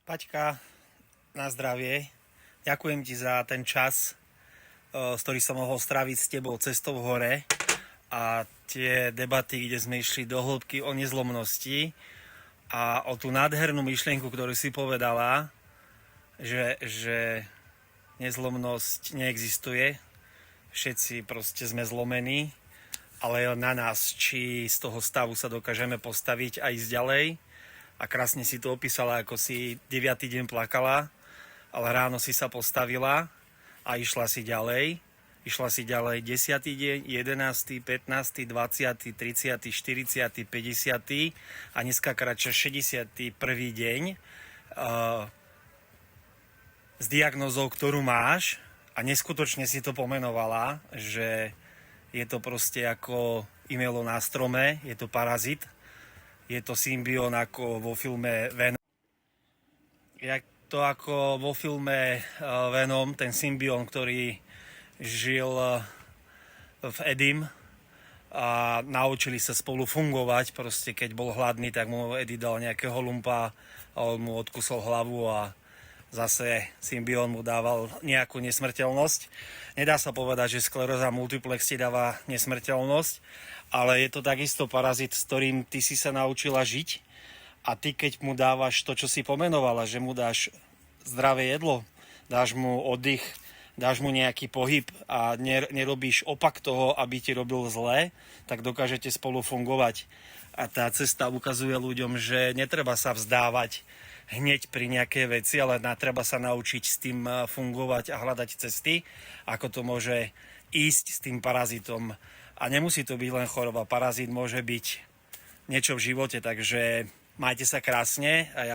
Paťka, na zdravie. Ďakujem ti za ten čas, ktorý som mohol stráviť s tebou cestou hore a tie debaty, kde sme išli do hĺbky o nezlomnosti a o tú nádhernú myšlienku, ktorú si povedala, že nezlomnosť neexistuje. Všetci proste sme zlomení, ale je na nás, či z toho stavu sa dokážeme postaviť a ísť ďalej. A krásne si to opísala, ako si 9. deň plakala, ale ráno si sa postavila a išla si ďalej. Išla si ďalej 10. deň, 11., 15., 20., 30., 40., 50. a dneska kráča 61. deň s diagnózou, ktorú máš, a neskutočne si to pomenovala, že je to proste ako imelo na strome, je to parazit. Je to symbión ako vo filme Venom. Je to ako vo filme Venom, ten symbión, ktorý žil v Edim a naučili sa spolu fungovať. Proste keď bol hladný, tak mu Eddie dal nejakého lumpa a on mu odkusol hlavu a zase symbión mu dával nejakú nesmrteľnosť. Nedá sa povedať, že skleróza multiplex ti dáva nesmrteľnosť, ale je to takisto parazit, s ktorým ty si sa naučila žiť, a ty keď mu dávaš to, čo si pomenovala, že mu dáš zdravé jedlo, dáš mu oddych, dáš mu nejaký pohyb a nerobíš opak toho, aby ti robil zlé, tak dokážete spolu fungovať. A tá cesta ukazuje ľuďom, že netreba sa vzdávať hneď pri nejakej veci, ale treba sa naučiť s tým fungovať a hľadať cesty, ako to môže ísť s tým parazitom. A nemusí to byť len choroba. Parazit môže byť niečo v živote, takže majte sa krásne. A